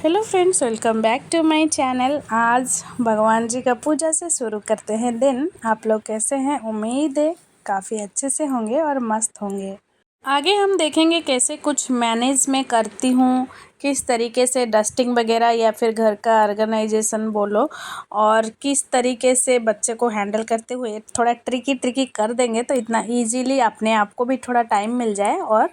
Hello friends, welcome back to my channel. आज भगवान जी का पूजा से शुरू करते हैं दिन। आप लोग कैसे हैं? उम्मीद है काफ़ी अच्छे से होंगे और मस्त होंगे। आगे हम देखेंगे कैसे कुछ मैनेज मैं करती हूँ, किस तरीके से डस्टिंग वगैरह या फिर घर का ऑर्गेनाइजेशन बोलो, और किस तरीके से बच्चे को हैंडल करते हुए थोड़ा ट्रिकी कर देंगे तो इतना इजीली अपने आप को भी थोड़ा टाइम मिल जाए और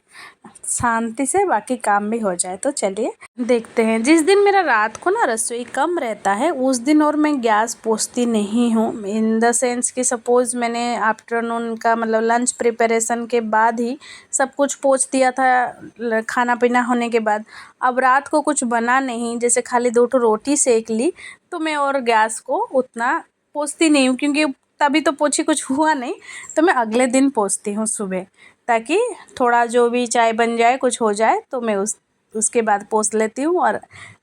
शांति से बाकी काम भी हो जाए। तो चलिए देखते हैं। जिस दिन मेरा रात को ना रसोई कम रहता है उस दिन और मैं गैस पोंछती नहीं हूँ। इन द सेंस कि सपोज़ मैंने आफ्टरनून का मतलब लंच प्रिपरेशन के बाद ही सब कुछ पोंछ दिया था खाना पीना होने के बाद। अब रात को कुछ बना नहीं, जैसे खाली 2 ठो रोटी सेक ली, तो मैं और गैस को उतना पोंछती नहीं हूँ, क्योंकि तभी तो पोंछी कुछ हुआ नहीं, तो मैं अगले दिन पोंछती हूँ सुबह, ताकि थोड़ा जो भी चाय बन जाए कुछ हो जाए तो मैं उसके बाद पोंछ लेती हूँ और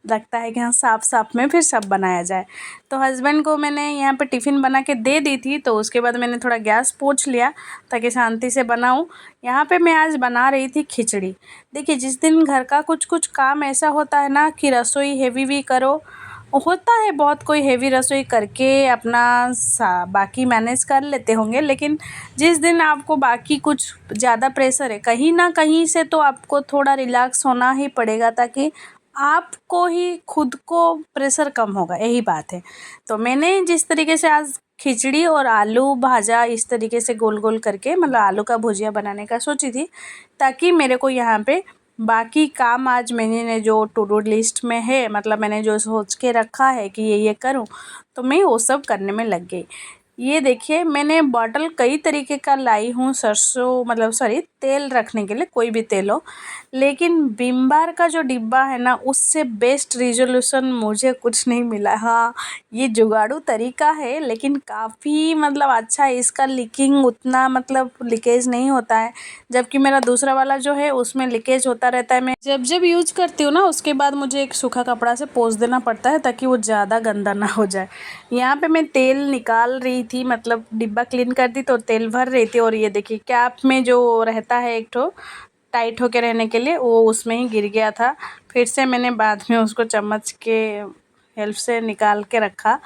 लगता है कि हाँ साफ में फिर सब बनाया जाए। तो हस्बैंड को मैंने यहाँ पे टिफ़िन बना के दे दी थी, तो उसके बाद मैंने थोड़ा गैस पोंछ लिया ताकि शांति से बनाऊँ। यहाँ पे मैं आज बना रही थी खिचड़ी। देखिए, जिस दिन घर का कुछ काम ऐसा होता है ना कि रसोई हेवी भी करो, होता है बहुत कोई हेवी रसोई करके अपना बाकी मैनेज कर लेते होंगे, लेकिन जिस दिन आपको बाकी कुछ ज़्यादा प्रेशर है, कहीं ना कहीं से तो आपको थोड़ा रिलैक्स होना ही पड़ेगा, ताकि आपको ही खुद को प्रेशर कम होगा, यही बात है। तो मैंने जिस तरीके से आज खिचड़ी और आलू भाजा इस तरीके से गोल गोल करके, मतलब आलू का भुजिया बनाने का सोची थी, ताकि मेरे को यहाँ पे बाकी काम आज मैंने जो टू डू लिस्ट में है, मतलब मैंने जो सोच के रखा है कि ये करूं, तो मैं वो सब करने में लग गई। ये देखिए, मैंने बॉटल कई तरीके का लाई हूँ, सरसों मतलब सॉरी तेल रखने के लिए, कोई भी तेल हो, लेकिन विम बार का जो डिब्बा है ना, उससे बेस्ट रिजोल्यूशन मुझे कुछ नहीं मिला। हाँ, ये जुगाड़ू तरीका है, लेकिन काफ़ी मतलब अच्छा है। इसका लीकिंग उतना मतलब लीकेज नहीं होता है, जबकि मेरा दूसरा वाला जो है उसमें लीकेज होता रहता है। मैं जब यूज़ करती हूँ ना, उसके बाद मुझे एक सूखा कपड़ा से पोंछ देना पड़ता है ताकि वो ज़्यादा गंदा ना हो जाए। यहाँ पे मैं तेल निकाल रही थी, मतलब डिब्बा क्लीन कर दी तो तेल भर रही थी, और ये देखिए कैप में जो रहता है एक ठो टाइट होके रहने के लिए, वो उसमें ही गिर गया था। फिर से मैंने बाद में उसको चम्मच के हेल्प से निकाल के रखा।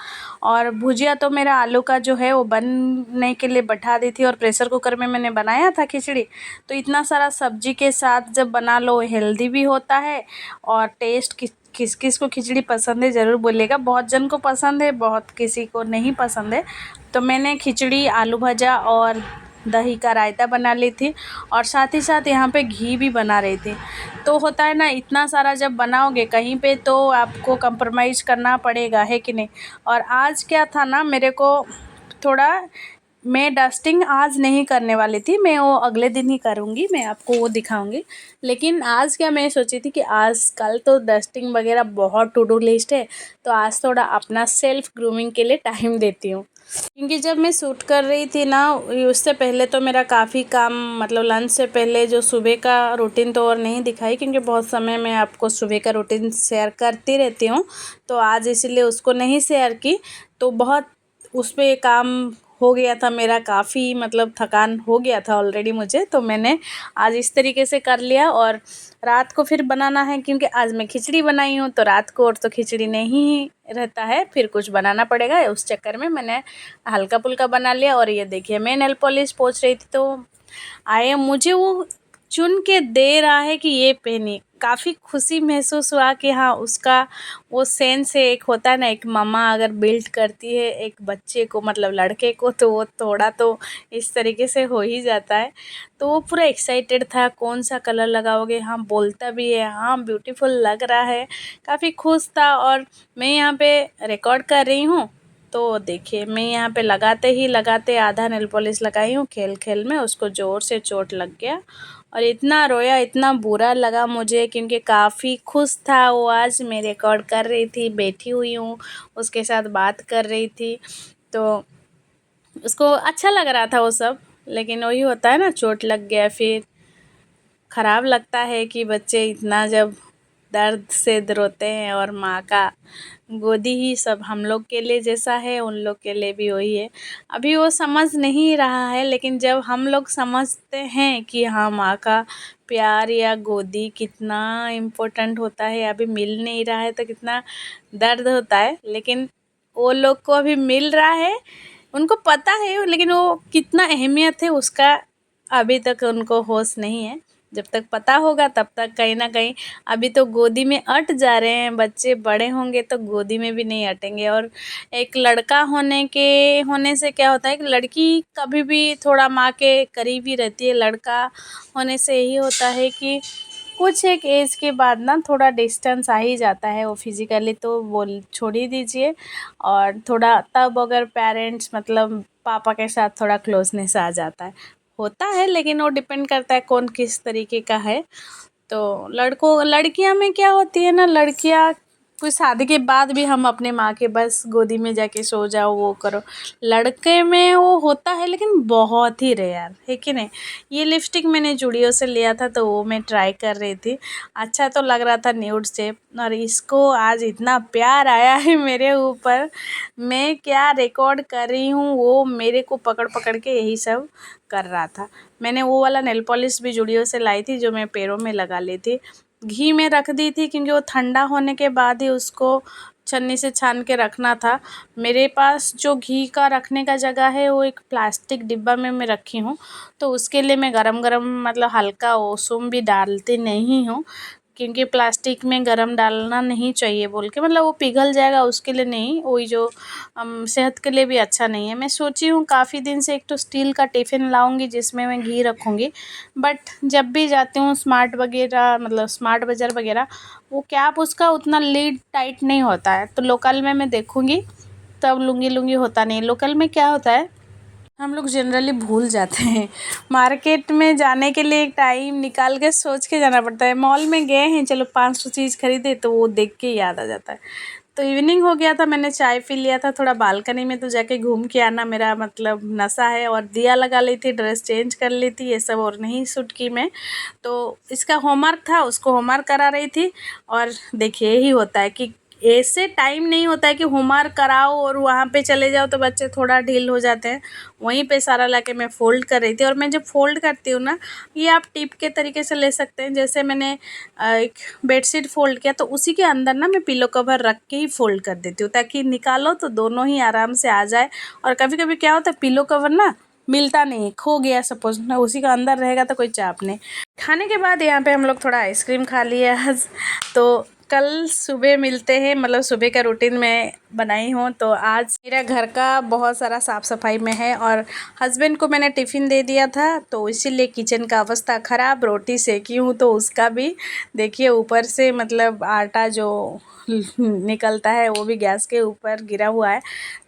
और भुजिया तो मेरा आलू का जो है वो बनने के लिए बैठा दी थी, और प्रेशर कुकर में मैंने बनाया था खिचड़ी। तो इतना सारा सब्जी के साथ जब बना लो, हेल्दी भी होता है और टेस्ट किस किस को खिचड़ी पसंद है ज़रूर बोलिएगा। बहुत जन को पसंद है, बहुत किसी को नहीं पसंद है। तो मैंने खिचड़ी, आलू भजा और दही का रायता बना ली थी, और साथ ही साथ यहाँ पे घी भी बना रही थी। तो होता है ना, इतना सारा जब बनाओगे कहीं पे तो आपको कंप्रोमाइज़ करना पड़ेगा, है कि नहीं। और आज क्या था ना, मेरे को थोड़ा, मैं डस्टिंग आज नहीं करने वाली थी, मैं वो अगले दिन ही करूँगी, मैं आपको वो दिखाऊंगी। लेकिन आज क्या मैं सोची थी कि आज कल तो डस्टिंग वगैरह बहुत टू डू लिस्ट है, तो आज थोड़ा अपना सेल्फ ग्रूमिंग के लिए टाइम देती हूँ। क्योंकि जब मैं शूट कर रही थी ना, उससे पहले तो मेरा काफ़ी काम, मतलब लंच से पहले जो सुबह का रूटीन तो और नहीं दिखाई, क्योंकि बहुत समय मैं आपको सुबह का रूटीन शेयर करती रहती हूँ, तो आज इसीलिए उसको नहीं शेयर की। तो बहुत उस पे काम हो गया था मेरा, काफ़ी मतलब थकान हो गया था ऑलरेडी मुझे, तो मैंने आज इस तरीके से कर लिया। और रात को फिर बनाना है, क्योंकि आज मैं खिचड़ी बनाई हूँ, तो रात को और तो खिचड़ी नहीं रहता है, फिर कुछ बनाना पड़ेगा। उस चक्कर में मैंने हल्का फुल्का बना लिया। और ये देखिए, मैं नेल पॉलिश पोंछ रही थी, तो आए मुझे वो चुन के दे रहा है कि ये पहनी। काफ़ी खुशी महसूस हुआ कि हाँ, उसका वो सेंस है, एक होता है ना, एक मम्मा अगर बिल्ड करती है एक बच्चे को, मतलब लड़के को, तो वो थोड़ा तो इस तरीके से हो ही जाता है। तो वो पूरा एक्साइटेड था, कौन सा कलर लगाओगे, हाँ बोलता भी है, हाँ ब्यूटीफुल लग रहा है, काफ़ी खुश था। और मैं यहाँ पे रिकॉर्ड कर रही हूँ, तो देखिए मैं यहाँ पे लगाते ही लगाते आधा नेल पॉलिश लगाई हूँ, खेल खेल में उसको ज़ोर से चोट लग गया, और इतना रोया, इतना बुरा लगा मुझे, क्योंकि काफ़ी खुश था वो। आज मैं रिकॉर्ड कर रही थी, बैठी हुई हूँ, उसके साथ बात कर रही थी, तो उसको अच्छा लग रहा था वो सब। लेकिन वही होता है ना, चोट लग गया, फिर ख़राब लगता है कि बच्चे इतना जब दर्द से रोते हैं। और माँ का गोदी ही सब हम लोग के लिए जैसा है, उन लोग के लिए भी वही है। अभी वो समझ नहीं रहा है, लेकिन जब हम लोग समझते हैं कि हाँ माँ का प्यार या गोदी कितना इम्पोर्टेंट होता है, अभी मिल नहीं रहा है तो कितना दर्द होता है। लेकिन वो लोग को अभी मिल रहा है, उनको पता है, लेकिन वो कितना अहमियत है उसका अभी तक उनको होश नहीं है। जब तक पता होगा तब तक कहीं ना कहीं, अभी तो गोदी में अट जा रहे हैं बच्चे, बड़े होंगे तो गोदी में भी नहीं अटेंगे। और एक लड़का होने से क्या होता है कि लड़की कभी भी थोड़ा माँ के करीब ही रहती है, लड़का होने से यही होता है कि कुछ एक एज के बाद ना थोड़ा डिस्टेंस आ ही जाता है। वो फिज़िकली तो वो छोड़ ही दीजिए, और थोड़ा तब अगर पेरेंट्स मतलब पापा के साथ थोड़ा क्लोजनेस आ जाता है, होता है, लेकिन वो डिपेंड करता है कौन किस तरीके का है। तो लड़कियां में क्या होती है ना, लड़कियां कोई शादी के बाद भी हम अपने माँ के बस गोदी में जाके सो जाओ, वो करो। लड़के में वो होता है, लेकिन बहुत ही रेयर है कि नहीं। ये लिपस्टिक मैंने जूडियो से लिया था, तो वो मैं ट्राई कर रही थी, अच्छा तो लग रहा था न्यूड से। और इसको आज इतना प्यार आया है मेरे ऊपर, मैं क्या रिकॉर्ड कर रही हूँ, वो मेरे को पकड़ पकड़ के यही सब कर रहा था। मैंने वो वाला नेल पॉलिश भी जूडियो से लाई थी, जो मैं पैरों में लगा ली थी, घी में रख दी थी, क्योंकि वो ठंडा होने के बाद ही उसको छन्नी से छान के रखना था। मेरे पास जो घी का रखने का जगह है वो एक प्लास्टिक डिब्बा में मैं रखी हूँ, तो उसके लिए मैं गरम गरम मतलब हल्का ओसुम भी डालती नहीं हूँ, क्योंकि प्लास्टिक में गरम डालना नहीं चाहिए बोल के, मतलब वो पिघल जाएगा, उसके लिए नहीं, वही जो सेहत के लिए भी अच्छा नहीं है। मैं सोची हूँ काफ़ी दिन से एक तो स्टील का टिफ़िन लाऊंगी जिसमें मैं घी रखूँगी, बट जब भी जाती हूँ स्मार्ट वगैरह मतलब स्मार्ट बाज़ार वगैरह, वो कैप उसका उतना लीड टाइट नहीं होता है, तो लोकल में मैं देखूँगी तब लूँगी, होता नहीं। लोकल में क्या होता है, हम लोग जनरली भूल जाते हैं, मार्केट में जाने के लिए एक टाइम निकाल के सोच के जाना पड़ता है। मॉल में गए हैं, चलो 500 चीज़ खरीदे, तो वो देख के याद आ जाता है। तो इवनिंग हो गया था, मैंने चाय पी लिया था, थोड़ा बालकनी में तो जाके घूम के आना मेरा मतलब नशा है। और दिया लगा ली थी, ड्रेस चेंज कर ली थी, ये सब और नहीं सूट की मैं। तो इसका होमवर्क था, उसको होमवर्क करा रही थी। और देखिए यही होता है कि ऐसे टाइम नहीं होता है कि होमवर्क कराओ और वहाँ पे चले जाओ तो बच्चे थोड़ा ढील हो जाते हैं। वहीं पे सारा लाके मैं फ़ोल्ड कर रही थी। और मैं जब फ़ोल्ड करती हूँ ना, ये आप टिप के तरीके से ले सकते हैं। जैसे मैंने एक बेडशीट फ़ोल्ड किया, तो उसी के अंदर ना मैं पिलो कवर रख के ही फ़ोल्ड कर देती हूँ, ताकि निकालो तो दोनों ही आराम से आ जाए। और कभी कभी क्या होता है, पिलो कवर ना मिलता नहीं, खो गया सपोज़ ना, उसी का अंदर रहेगा तो कोई चाप नहीं। खाने के बाद यहाँ पे हम लोग थोड़ा आइसक्रीम खा लिया आज। तो कल सुबह मिलते हैं, मतलब सुबह का रूटीन मैं बनाई हूँ। तो आज मेरा घर का बहुत सारा साफ़ सफाई में है, और हस्बैंड को मैंने टिफ़िन दे दिया था, तो इसीलिए किचन का अवस्था ख़राब। रोटी सेकी हूँ तो उसका भी देखिए ऊपर से मतलब आटा जो निकलता है वो भी गैस के ऊपर गिरा हुआ है।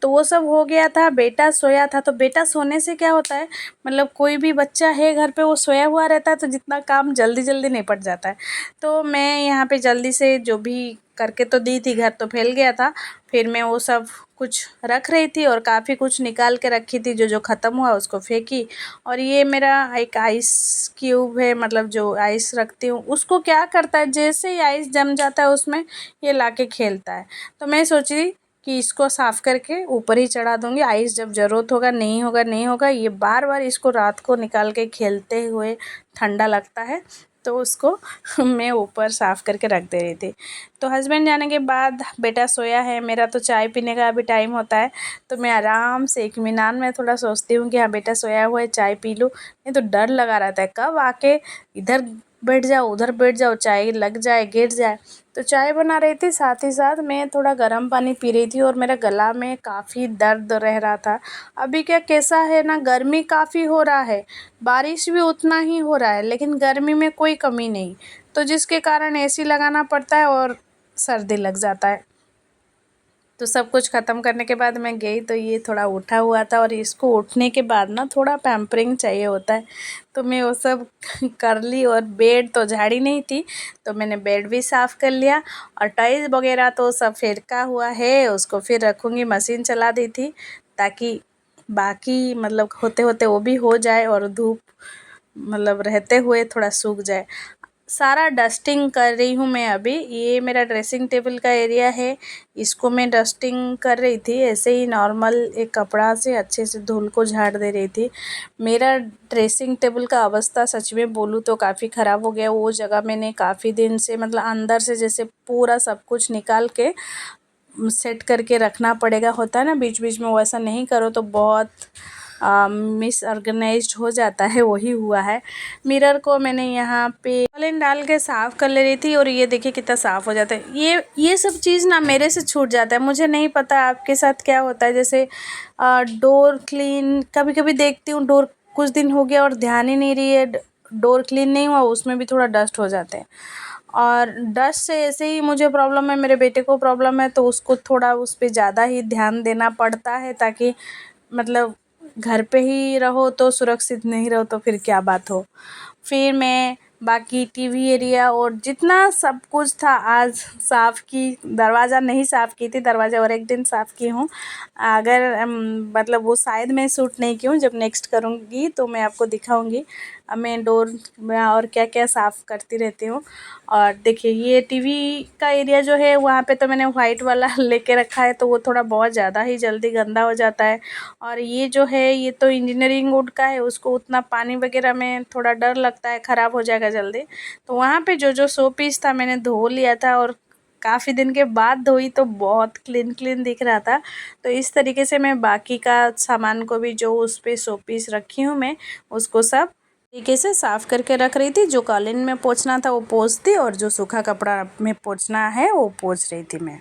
तो वो सब हो गया था। बेटा सोया था, तो बेटा सोने से क्या होता है, मतलब कोई भी बच्चा है घर पे, वो सोया हुआ रहता है, तो जितना काम जल्दी जल्दी निपट जाता है। तो मैं यहाँ पे जल्दी से जो भी करके तो दी थी, घर तो फैल गया था, फिर मैं वो सब कुछ रख रही थी, और काफ़ी कुछ निकाल के रखी थी, जो जो ख़त्म हुआ उसको फेंकी। और ये मेरा एक आइस क्यूब है, मतलब जो आइस रखती हूँ उसको क्या करता है, जैसे ही आइस जम जाता है उसमें ये लाके खेलता है। तो मैं सोची कि इसको साफ़ करके ऊपर ही चढ़ा दूँगी, आइस जब ज़रूरत होगा, नहीं होगा, ये बार बार इसको रात को निकाल के खेलते हुए ठंडा लगता है, तो उसको मैं ऊपर साफ़ करके रख दे रही थी। तो हस्बैंड जाने के बाद बेटा सोया है, मेरा तो चाय पीने का अभी टाइम होता है, तो मैं आराम से इत्मीनान में थोड़ा सोचती हूँ कि हाँ बेटा सोया हुआ है, चाय पी लूँ। नहीं तो डर लगा रहता है, कब आके इधर बैठ जाओ, उधर बैठ जाओ, चाय लग जाए, गिर जाए। तो चाय बना रही थी, साथ ही साथ मैं थोड़ा गर्म पानी पी रही थी, और मेरा गला में काफ़ी दर्द रह रहा था। अभी क्या कैसा है ना, गर्मी काफ़ी हो रहा है, बारिश भी उतना ही हो रहा है, लेकिन गर्मी में कोई कमी नहीं, तो जिसके कारण एसी लगाना पड़ता है और सर्दी लग जाता है। तो सब कुछ ख़त्म करने के बाद मैं गई, तो ये थोड़ा उठा हुआ था, और इसको उठने के बाद ना थोड़ा पैम्परिंग चाहिए होता है, तो मैं वो सब कर ली। और बेड तो झाड़ी नहीं थी, तो मैंने बेड भी साफ़ कर लिया, और टाइल्स वगैरह तो सब फेंका हुआ है, उसको फिर रखूँगी। मशीन चला दी थी ताकि बाकी मतलब होते होते वो भी हो जाए, और धूप मतलब रहते हुए थोड़ा सूख जाए। सारा डस्टिंग कर रही हूँ मैं अभी। ये मेरा ड्रेसिंग टेबल का एरिया है, इसको मैं डस्टिंग कर रही थी। ऐसे ही नॉर्मल एक कपड़ा से अच्छे से धूल को झाड़ दे रही थी। मेरा ड्रेसिंग टेबल का अवस्था सच में बोलूँ तो काफ़ी ख़राब हो गया। वो जगह मैंने काफ़ी दिन से मतलब अंदर से जैसे पूरा सब कुछ निकाल के सेट करके रखना पड़ेगा, होता है ना बीच बीच में, वैसा नहीं करो तो बहुत मिसऑर्गेनाइज्ड हो जाता है, वही हुआ है। मिरर को मैंने यहाँ पे कॉलिन डाल के साफ़ कर ले रही थी और ये देखिए कितना साफ़ हो जाता है। ये सब चीज़ ना मेरे से छूट जाता है, मुझे नहीं पता आपके साथ क्या होता है। जैसे डोर क्लीन कभी कभी देखती हूँ, डोर कुछ दिन हो गया और ध्यान ही नहीं रही है, डोर क्लीन नहीं हुआ, उसमें भी थोड़ा डस्ट हो जाते हैं। और डस्ट से ऐसे ही मुझे प्रॉब्लम है, मेरे बेटे को प्रॉब्लम है, तो उसको थोड़ा उस पे ज़्यादा ही ध्यान देना पड़ता है, ताकि मतलब घर पे ही रहो तो सुरक्षित, नहीं रहो तो फिर क्या बात हो। फिर मैं बाकी टीवी एरिया और जितना सब कुछ था आज साफ़ की। दरवाज़ा नहीं साफ़ की थी, दरवाज़ा और एक दिन साफ़ की हूँ। अगर मतलब वो शायद मैं शूट नहीं की हूँ, जब नेक्स्ट करूँगी तो मैं आपको दिखाऊँगी। मैं डोर में और क्या क्या साफ़ करती रहती हूँ। और देखिए ये टीवी का एरिया जो है वहाँ पे तो मैंने वाइट वाला लेके रखा है, तो वो थोड़ा बहुत ज़्यादा ही जल्दी गंदा हो जाता है। और ये जो है ये तो इंजीनियरिंग वुड का है, उसको उतना पानी वगैरह में थोड़ा डर लगता है, ख़राब हो जाएगा जल्दी। तो वहाँ पे जो जो शो पीस था मैंने धो लिया था, और काफ़ी दिन के बाद धोई तो बहुत क्लीन क्लीन दिख रहा था। तो इस तरीके से मैं बाकी का सामान को भी जो उस पे शो पीस रखी हूँ मैं, उसको सब तरीके से साफ़ करके रख रही थी। जो कालीन में पोंछना था वो पोंछ दी, और जो सूखा कपड़ा में पोंछना है वो पोंछ रही थी मैं।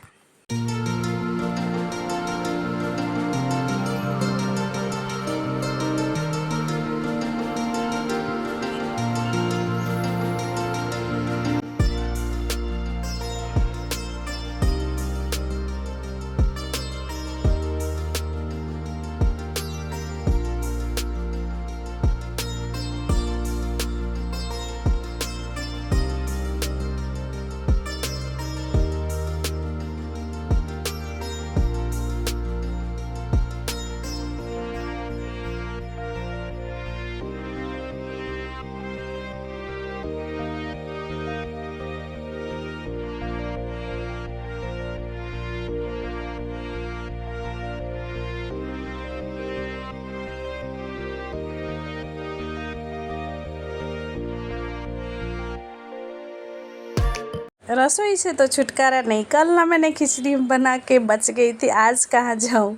रसोई से तो छुटकारा नहीं, कल ना मैंने खिचड़ी बना के बच गई थी, आज कहाँ जाऊँ।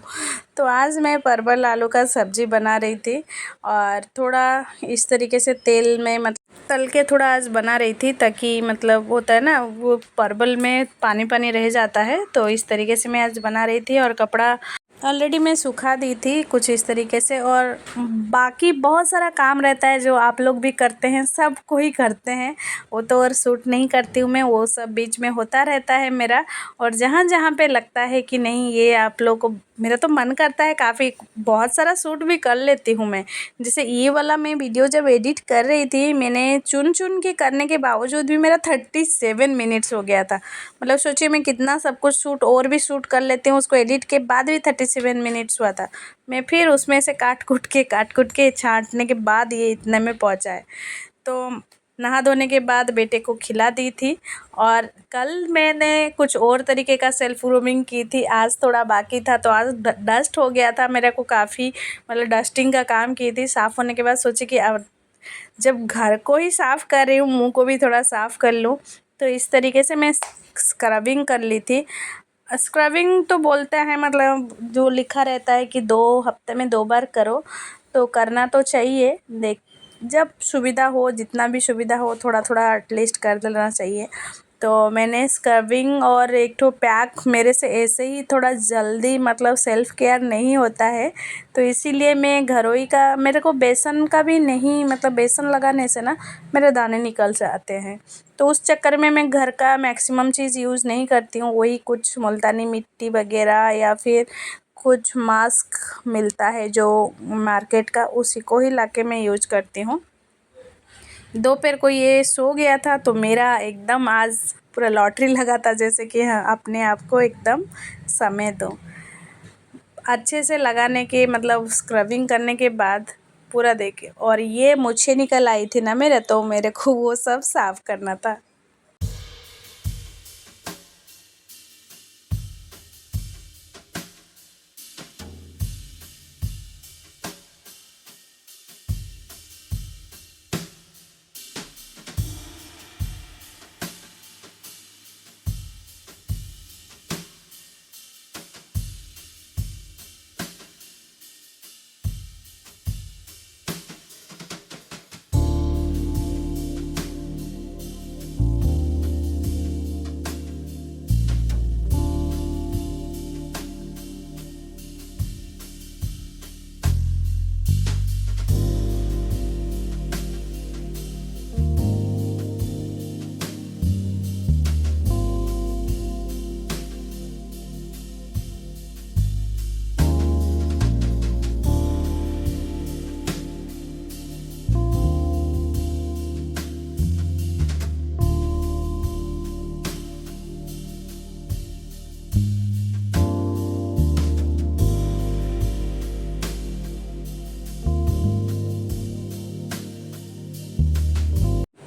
तो आज मैं परवल आलू का सब्ज़ी बना रही थी, और थोड़ा इस तरीके से तेल में मतलब तल के थोड़ा आज बना रही थी, ताकि मतलब होता है ना वो परवल में पानी पानी रह जाता है, तो इस तरीके से मैं आज बना रही थी। और कपड़ा ऑलरेडी मैं सुखा दी थी कुछ इस तरीके से। और बाकी बहुत सारा काम रहता है जो आप लोग भी करते हैं, सब को ही करते हैं, वो तो और शूट नहीं करती हूँ मैं, वो सब बीच में होता रहता है मेरा। और जहाँ जहाँ पे लगता है कि नहीं ये आप लोग को, मेरा तो मन करता है काफ़ी बहुत सारा शूट भी कर लेती हूँ मैं। जैसे ये वाला मैं वीडियो जब एडिट कर रही थी, मैंने चुन चुन के करने के बावजूद भी मेरा 37 मिनट्स हो गया था। मतलब सोचिए मैं कितना सब कुछ शूट और भी शूट कर लेती हूँ, उसको एडिट के बाद भी 37 मिनट्स हुआ था। मैं फिर उसमें से काट कुट के छाँटने के बाद ये इतने में पहुँचा है। तो नहा धोने के बाद बेटे को खिला दी थी। और कल मैंने कुछ और तरीके का सेल्फ ग्रूमिंग की थी, आज थोड़ा बाकी था, तो आज डस्ट हो गया था मेरे को काफ़ी, मतलब डस्टिंग का काम की थी। साफ़ होने के बाद सोची कि अब जब घर को ही साफ़ कर रही हूँ, मुंह को भी थोड़ा साफ़ कर लूँ। तो इस तरीके से मैं स्क्रबिंग कर ली थी। स्क्रबिंग तो बोलते हैं मतलब जो लिखा रहता है कि 2 हफ्ते में 2 बार करो, तो करना तो चाहिए। देख जब सुविधा हो, जितना भी सुविधा हो, थोड़ा थोड़ा एटलीस्ट कर लेना चाहिए। तो मैंने स्क्रबिंग और एक ठो पैक, मेरे से ऐसे ही थोड़ा जल्दी मतलब सेल्फ़ केयर नहीं होता है, तो इसीलिए मैं घरों का, मेरे को बेसन का भी नहीं, मतलब बेसन लगाने से ना मेरे दाने निकल जाते हैं, तो उस चक्कर में मैं घर का मैक्सिमम चीज़ यूज़ नहीं करती हूँ। वही कुछ मुल्तानी मिट्टी वगैरह या फिर कुछ मास्क मिलता है जो मार्केट का, उसी को ही लाके मैं यूज करती हूँ। दोपहर को ये सो गया था, तो मेरा एकदम आज पूरा लॉटरी लगा था, जैसे कि हाँ अपने आप को एकदम समय दो। अच्छे से लगाने के मतलब स्क्रबिंग करने के बाद पूरा देखे। और ये मुझे निकल आई थी ना मेरे, तो मेरे को वो सब साफ़ करना था।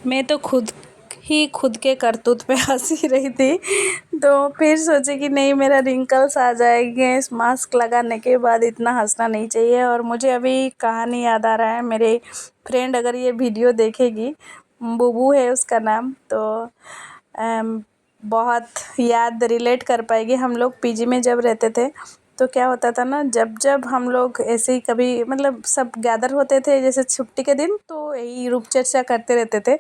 मैं तो खुद के करतूत पे हंसी रही थी। तो फिर सोचे कि नहीं, मेरा रिंकल्स आ जाएंगे इस मास्क लगाने के बाद, इतना हंसना नहीं चाहिए। और मुझे अभी कहानी याद आ रहा है, मेरे फ्रेंड अगर ये वीडियो देखेगी, बुबू है उसका नाम, तो बहुत याद रिलेट कर पाएगी। हम लोग पीजी में जब रहते थे तो क्या होता था ना, जब जब हम लोग ऐसे ही कभी मतलब सब गैदर होते थे जैसे छुट्टी के दिन, तो यही रूप चर्चा करते रहते थे।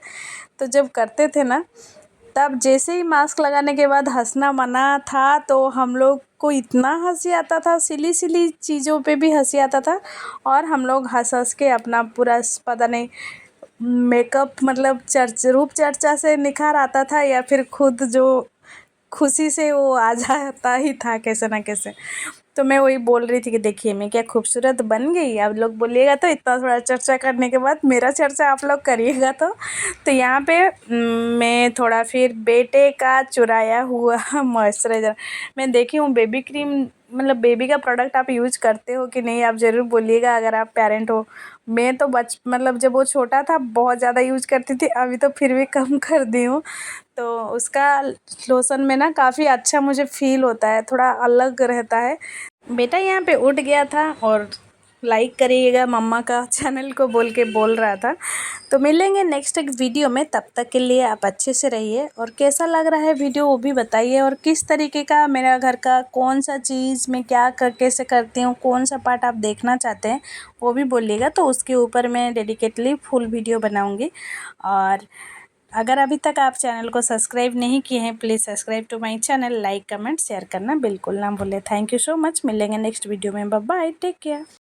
तो जब करते थे ना, तब जैसे ही मास्क लगाने के बाद हंसना मना था, तो हम लोग को इतना हंसी आता था, सिली सिली चीज़ों पे भी हंसी आता था। और हम लोग हंस हंस के अपना पूरा पता नहीं मेकअप मतलब रूप चर्चा से निखार आता था, या फिर खुद जो खुशी से वो आ जाता ही था कैसे ना कैसे। तो मैं वही बोल रही थी कि देखिए मैं क्या खूबसूरत बन गई, आप लोग बोलिएगा तो इतना थोड़ा चर्चा करने के बाद मेरा चर्चा आप लोग करिएगा। तो यहाँ पे मैं थोड़ा फिर बेटे का चुराया हुआ मॉइस्चराइज़र मैं देखी हूँ। बेबी क्रीम मतलब बेबी का प्रोडक्ट आप यूज़ करते हो कि नहीं, आप ज़रूर बोलिएगा अगर आप पेरेंट हो। मैं तो मतलब जब वो छोटा था बहुत ज़्यादा यूज़ करती थी, अभी तो फिर भी कम कर दी हूँ। तो उसका लोशन में ना काफ़ी अच्छा मुझे फ़ील होता है, थोड़ा अलग रहता है। बेटा यहाँ पे उठ गया था और लाइक करिएगा मम्मा का चैनल को बोल के बोल रहा था। तो मिलेंगे नेक्स्ट एक वीडियो में, तब तक के लिए आप अच्छे से रहिए। और कैसा लग रहा है वीडियो वो भी बताइए, और किस तरीके का मेरा घर का कौन सा चीज़ मैं क्या कैसे करती हूँ, कौन सा पार्ट आप देखना चाहते हैं वो भी बोलिएगा। तो उसके ऊपर मैं डेडिकेटली फुल वीडियो बनाऊँगी। और अगर अभी तक आप चैनल को सब्सक्राइब नहीं किए हैं, please subscribe to my channel, like comment share करना बिल्कुल ना भूलें। Thank you so much. मिलेंगे नेक्स्ट वीडियो में। Bye bye, take care.